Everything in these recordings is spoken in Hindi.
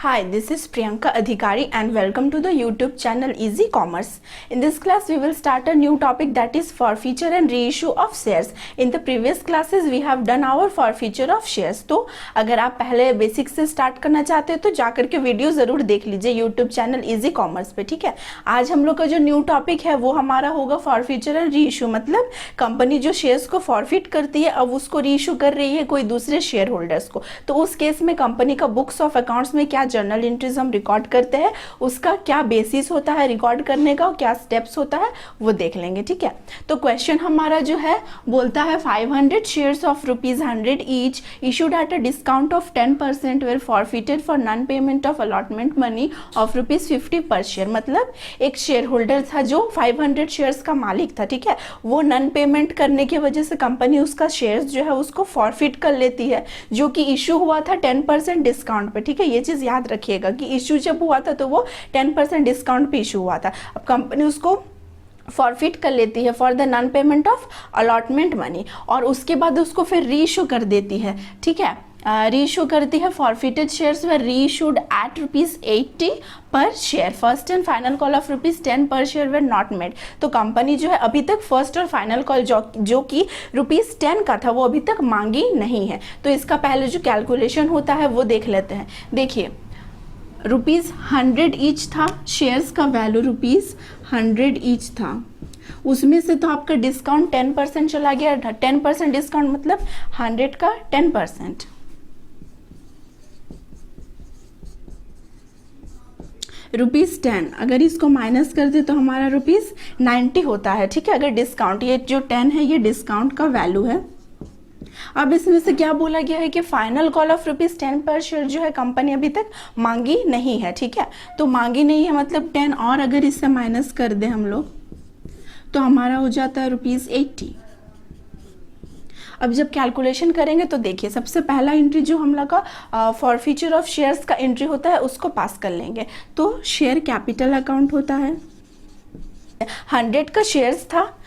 Hi, this is Priyanka Adhikari and welcome to the YouTube channel Easy Commerce. In this class, we will start a new topic that is forfeiture and reissue of shares. In the previous classes, we have done our forfeiture of shares. तो अगर आप पहले बेसिक से स्टार्ट करना चाहते हो तो जाकर के वीडियो ज़रूर देख लीजिए YouTube चैनल Easy Commerce पे, ठीक है। आज हम लोग का जो न्यू टॉपिक है वो हमारा होगा फॉरफीचर एंड रीइशू, मतलब कंपनी जो शेयर्स को फॉरफिट करती है अब उसको रीइशू कर रही है कोई दूसरे शेयर होल्डर्स को। तो उस केस में कंपनी का बुक्स ऑफ अकाउंट्स में क्या जर्नल एंट्रीज हम रिकॉर्ड करते हैं, उसका क्या बेसिस होता है रिकॉर्ड करने का और क्या स्टेप्स होता है वो देख लेंगे, ठीक है। तो क्वेश्चन हमारा जो है बोलता है 500 shares of ₹100 each issued at a discount of 10% were forfeited for non payment of allotment money of ₹50 per share. मतलब एक शेयर होल्डर था जो 500 शेयर्स का मालिक था, ठीक है, वो नॉन पेमेंट करने की वजह से कंपनी उसका शेयर्स जो है उसको फॉरफिट कर लेती है, जो कि इशू हुआ था 10% डिस्काउंट पे, ठीक है। ये चीज़ याद रखिएगा कि इशू जब हुआ था तो वो 10% डिस्काउंट पे इशू हुआ था। अब कंपनी उसको फॉरफिट कर लेती है for the non payment of allotment money और उसके बाद उसको फिर रीइशू कर देती है, ठीक है। रीइशू करती है फॉरफिटेड शेयर्स वे रीइशूड एट ₹80 पर share. First and final call of ₹10 पर शेयर वे नॉट मेड। तो कंपनी जो है अभी तक फर्स्ट और फाइनल कॉल जो कि ₹10 का था वो अभी तक मांगी नहीं है। तो इसका पहले जो कैलकुलेशन होता है वो देख लेते हैं। देखिए ₹100 ईच था, शेयर्स का वैल्यू ₹100 ईच था, उसमें से तो आपका डिस्काउंट 10% चला गया। 10% डिस्काउंट मतलब 100 का 10%। ₹10 अगर इसको माइनस कर दे तो हमारा ₹90 होता है, ठीक है। अगर डिस्काउंट, ये जो 10 है ये डिस्काउंट का वैल्यू है। अब इसमें से क्या बोला गया है कि फाइनल कॉल ऑफ ₹10 पर शेयर जो है कंपनी अभी तक मांगी नहीं है, ठीक है। तो मांगी नहीं है मतलब 10 और अगर इससे माइनस कर दे हम लोग तो हमारा हो जाता है ₹80। अब जब कैलकुलेशन करेंगे तो देखिए सबसे पहला एंट्री जो हम लोग का फॉरफीचर ऑफ शेयर्स का एंट्री होता है उसको पास कर लेंगे। तो शेयर कैपिटल अकाउंट होता है, 100 का शेयर्स था,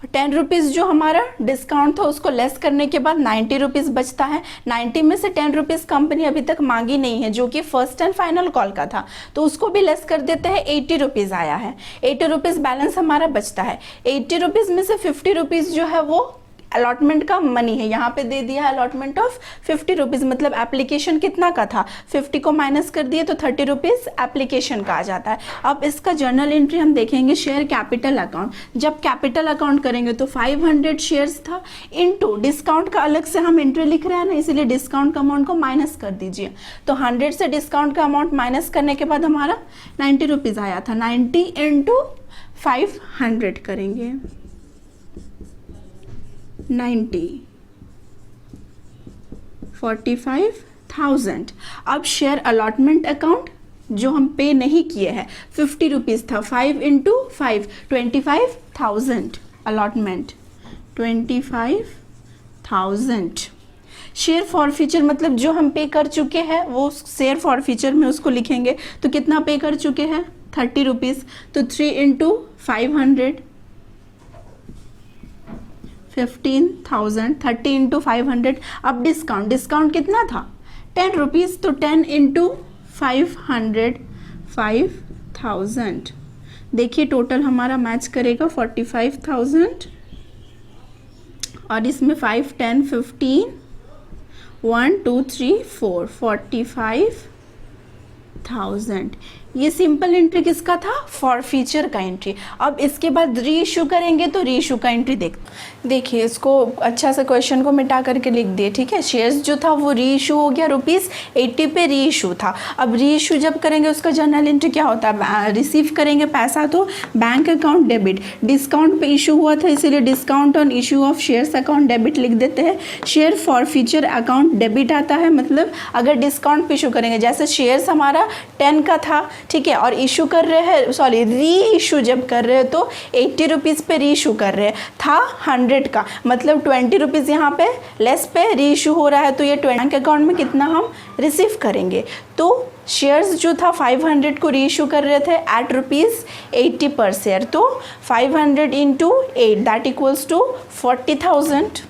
₹10 जो हमारा डिस्काउंट था उसको लेस करने के बाद ₹90 बचता है। 90 में से ₹10 कंपनी अभी तक मांगी नहीं है जो कि फर्स्ट एंड फाइनल कॉल का था, तो उसको भी लेस कर देते हैं। ₹80 आया है, ₹80 बैलेंस हमारा बचता है। ₹80 में से ₹50 जो है वो अलॉटमेंट का मनी है, यहाँ पे दे दिया है अलॉटमेंट ऑफ ₹50, मतलब एप्लीकेशन कितना का था 50 को माइनस कर दिए तो ₹30 एप्लीकेशन का आ जाता है। अब इसका जर्नल एंट्री हम देखेंगे शेयर कैपिटल अकाउंट। जब कैपिटल अकाउंट करेंगे तो 500 शेयर्स था इनटू डिस्काउंट का अलग से हम एंट्री लिख रहे हैं ना, इसीलिए डिस्काउंट का अमाउंट को माइनस कर दीजिए। तो 100 से डिस्काउंट का अमाउंट माइनस करने के बाद हमारा ₹90 आया था। 90 इंटू 500 करेंगे, 90 45,000। अब शेयर अलॉटमेंट अकाउंट जो हम पे नहीं किए हैं ₹50 था, 5 इंटू 5 25,000 अलॉटमेंट 25,000। शेयर फॉरफीचर मतलब जो हम पे कर चुके हैं वो शेयर फॉरफीचर में उसको लिखेंगे। तो कितना पे कर चुके हैं ₹30, तो 3 इंटू 500 15,000, 30 इंटू 500। अब डिस्काउंट कितना था ₹10, तो 10 इंटू 500 5,000। देखिए टोटल हमारा मैच करेगा 45,000 और इसमें 5 10 15 1 2 3 4 45,000। ये सिंपल एंट्री किसका था, फॉरफीचर का एंट्री। अब इसके बाद रीइशू करेंगे तो रीइशू का एंट्री देखिए इसको अच्छा से क्वेश्चन को मिटा करके लिख दिए, ठीक है। शेयर्स जो था वो रीइशू हो गया, ₹80 पे रीइशू था। अब रीइशू जब करेंगे उसका जर्नल एंट्री क्या होता है, रिसीव करेंगे पैसा तो बैंक अकाउंट डेबिट, डिस्काउंट पे इशू हुआ था इसीलिए discount on issue of shares account debit लिख देते हैं। शेयर फॉरफीचर अकाउंट डेबिट आता है, मतलब अगर डिस्काउंट पे इशू करेंगे, जैसे शेयर्स हमारा 10 का था, ठीक है, और इशू कर रहे हैं, सॉरी री इशू जब कर रहे हैं तो ₹80 पे री इशू कर रहे हैं, था 100 का, मतलब ₹20 यहाँ पे लेस पे री इशू हो रहा है, तो ये बैंक अकाउंट में कितना हम रिसीव करेंगे। तो शेयर्स जो था 500 को री इशू कर रहे थे एट ₹80 पर शेयर, तो 500 इंटू 8 दैट इक्वल्स टू 40,000।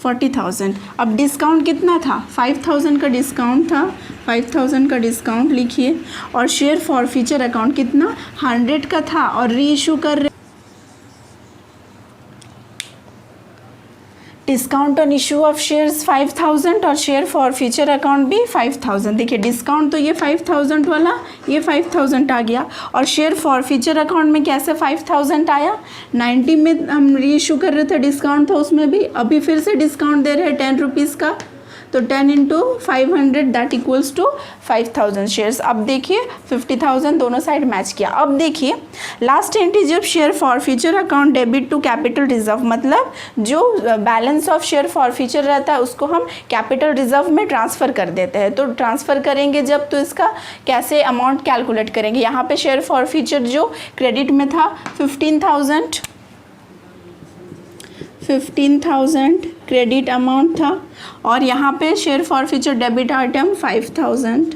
40,000। अब डिस्काउंट कितना था, 5,000 का डिस्काउंट था, 5,000 का डिस्काउंट लिखिए। और शेयर फॉर फ्यूचर अकाउंट कितना 100 का था और री इशू कर रहे, discount on issue of shares 5,000 और शेयर फॉर फ्यूचर अकाउंट भी 5,000। देखिए डिस्काउंट तो ये 5,000 वाला, ये 5,000 आ गया, और शेयर फॉर फ्यूचर अकाउंट में कैसे 5,000 आया, 90 में हम री इशू कर रहे थे, डिस्काउंट था उसमें भी, अभी फिर से डिस्काउंट दे रहे हैं 10 रुपीज़ का, तो 10 into 500 that equals to 5,000 shares. अब देखिए 50,000 दोनों साइड मैच किया। अब देखिए लास्ट एंट्री जब share for future account debit to capital reserve, मतलब जो balance of share for future रहता है उसको हम कैपिटल रिजर्व में ट्रांसफ़र कर देते हैं। तो ट्रांसफ़र करेंगे जब, तो इसका कैसे अमाउंट कैलकुलेट करेंगे, यहाँ पे शेयर फॉर फ्यूचर जो क्रेडिट में था 15,000 क्रेडिट अमाउंट था, और यहाँ पे share for future debit item 5,000,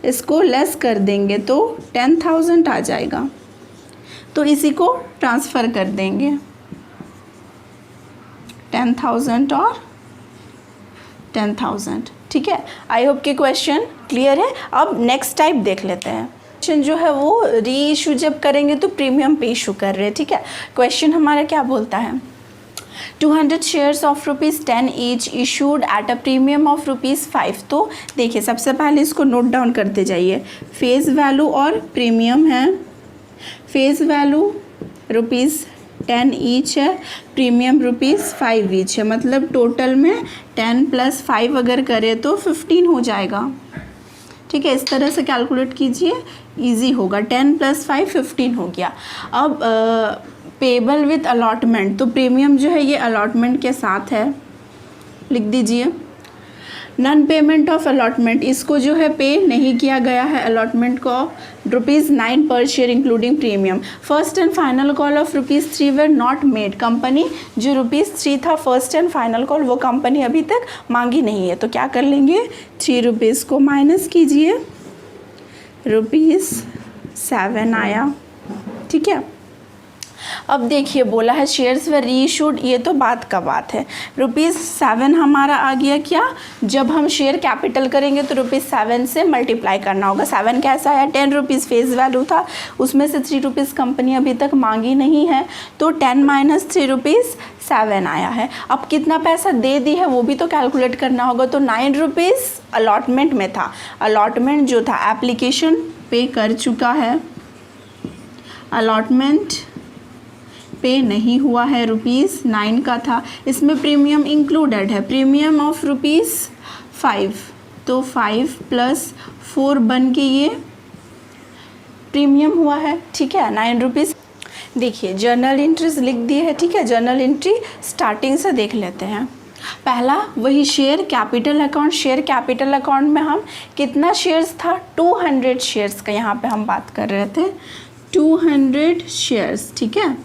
इसको लेस कर देंगे तो 10,000 आ जाएगा, तो इसी को ट्रांसफ़र कर देंगे 10,000 और 10,000। ठीक है, आई होप कि क्वेश्चन क्लियर है। अब नेक्स्ट टाइप देख लेते हैं। क्वेश्चन जो है वो री इशू जब करेंगे तो प्रीमियम पे इशू कर रहे हैं। ठीक है, क्वेश्चन हमारा क्या बोलता है, 200 shares of ₹10 each issued at a premium of ₹5। तो देखिए सबसे पहले इसको नोट डाउन करते जाइए, फेस वैल्यू और प्रीमियम है, फेस वैल्यू ₹10 ईच है, प्रीमियम ₹5 ईच है, मतलब टोटल में 10 + 5 अगर करें तो 15 हो जाएगा। ठीक है, इस तरह से कैलकुलेट कीजिए, इजी होगा। 10 + 5 15 हो गया। अब पेबल विथ अलॉटमेंट, तो प्रीमियम जो है ये अलॉटमेंट के साथ है, लिख दीजिए। नन पेमेंट ऑफ अलॉटमेंट, इसको जो है पे नहीं किया गया है अलॉटमेंट को, ₹9 पर share including premium. First and final call of ₹3 were not made, company जो ₹3 था फर्स्ट एंड फाइनल कॉल, वो कंपनी अभी तक मांगी नहीं है, तो क्या कर लेंगे, ₹3 को माइनस कीजिए, ₹7 आया। ठीक है, अब देखिए बोला है शेयर्स वे री इशूड, ये तो बात का बात है। ₹7 हमारा आ गया, क्या जब हम शेयर कैपिटल करेंगे तो ₹7 से मल्टीप्लाई करना होगा। 7 कैसा आया, ₹10 फेस वैल्यू था, उसमें से ₹3 कंपनी अभी तक मांगी नहीं है, तो 10 - ₹3 7 आया है। अब कितना पैसा दे दी है वो भी तो कैलकुलेट करना होगा, तो ₹9 अलॉटमेंट में था, अलॉटमेंट जो था एप्लीकेशन पे कर चुका है, अलॉटमेंट पे नहीं हुआ है, ₹9 का था, इसमें प्रीमियम इंक्लूडेड है, प्रीमियम ऑफ ₹5, तो 5 + 4 बन के ये प्रीमियम हुआ है। ठीक है, ₹9। देखिए जर्नल एंट्रीज लिख दिए है। ठीक है, जर्नल एंट्री स्टार्टिंग से देख लेते हैं। पहला वही share capital account, share capital account में हम कितना शेयर्स था, 200 शेयर्स का यहाँ पे हम बात कर रहे थे, 200 शेयर्स। ठीक है,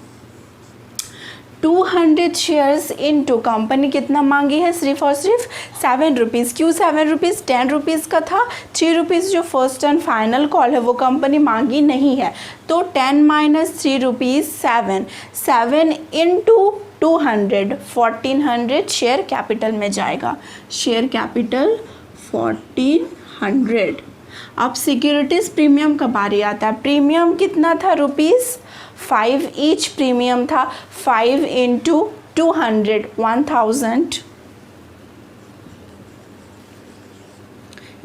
200 शेयर्स इनटू कंपनी कितना मांगी है, सिर्फ और सिर्फ ₹7। क्यों ₹7, ₹10 का था, ₹3 जो फर्स्ट एंड फाइनल कॉल है वो कंपनी मांगी नहीं है, तो 10 - ₹3 7 इंटू 200 1400 शेयर कैपिटल में जाएगा, शेयर कैपिटल 1400। अब सिक्योरिटीज़ प्रीमियम का बारी आता है, प्रीमियम कितना था, ₹5 ईच प्रीमियम था, 5 इंटू 200 1000।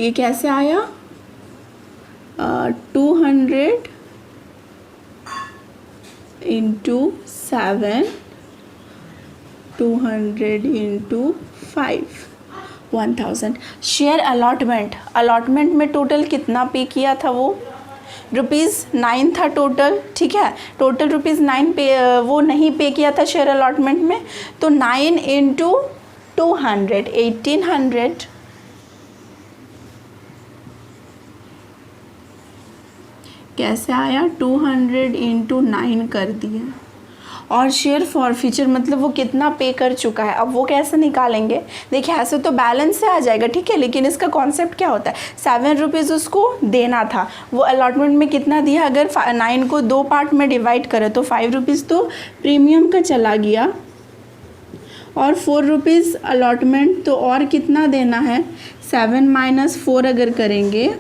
ये कैसे आया, 200 into 7, 200 into 5, 1000। Share allotment, allotment में टोटल कितना पे किया था, वो ₹9 था टोटल। ठीक है, टोटल ₹9 पे वो नहीं पे किया था शेयर अलॉटमेंट में, तो 9 इंटू 200 1800। कैसे आया, 200 इंटू 9 कर दिया, और शेयर फॉर फ्यूचर मतलब वो कितना पे कर चुका है। अब वो कैसे निकालेंगे, देखिए ऐसे तो बैलेंस से आ जाएगा, ठीक है, लेकिन इसका कॉन्सेप्ट क्या होता है, ₹7 उसको देना था, वो अलॉटमेंट में कितना दिया, अगर 9 को 2 पार्ट में डिवाइड करें तो ₹5 तो प्रीमियम का चला गया, और 4 रुपीज़ अलॉटमेंट, तो और कितना देना है, 7 माइनस 4 अगर करेंगे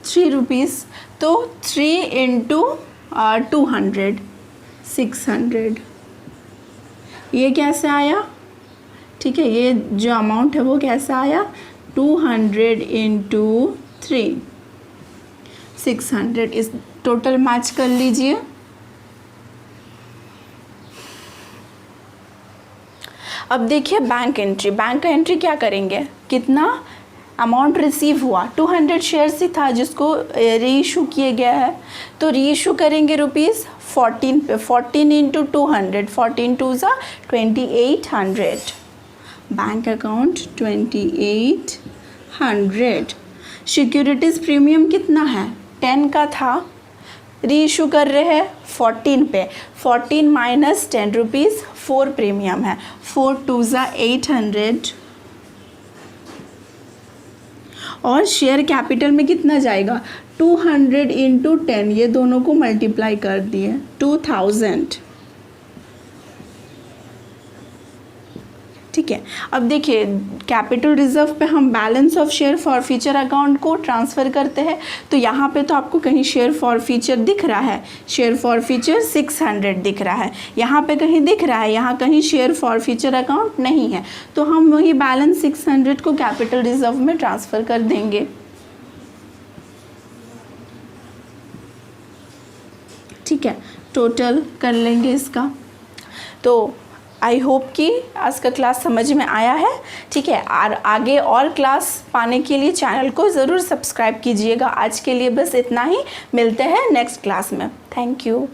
3 रुपीज़, तो 3 इंटू 200 600, ये कैसे आया, ठीक है, ये जो अमाउंट है वो कैसा आया, 200 इंटू 3 600, इस टोटल मैच कर लीजिए। अब देखिए बैंक एंट्री, बैंक एंट्री क्या करेंगे, कितना अमाउंट रिसीव हुआ, 200 शेयर्स ही था जिसको रीइशू किए गया है, तो रीइशू करेंगे रुपीज़ 14 पे, 14 इंटू 200, 14 टू ज़ा 2800, बैंक अकाउंट 2800। सिक्योरिटीज़ प्रीमियम कितना है, 10 का था, रीइशू कर रहे हैं 14 पे, 14 माइनस 10 रुपीज़ 4 प्रीमियम है, 4 टू ज़ा 800, और शेयर कैपिटल में कितना जाएगा, 200 इंटू 10, ये दोनों को मल्टीप्लाई कर दिए 2000, ठीक है। अब देखिए कैपिटल रिजर्व पे हम balance of share for future account को ट्रांसफ़र करते हैं, तो यहाँ पे तो आपको कहीं शेयर फॉर फ्यूचर दिख रहा है, शेयर फॉर फ्यूचर 600 दिख रहा है, यहाँ पे कहीं दिख रहा है, यहाँ कहीं शेयर फॉर फ्यूचर अकाउंट नहीं है, तो हम वही बैलेंस 600 को कैपिटल रिजर्व में ट्रांसफ़र कर देंगे, ठीक है, टोटल कर लेंगे इसका। तो आई होप कि आज का क्लास समझ में आया है, ठीक है, और आगे और क्लास पाने के लिए चैनल को ज़रूर सब्सक्राइब कीजिएगा। आज के लिए बस इतना ही, मिलते हैं नेक्स्ट क्लास में, थैंक यू।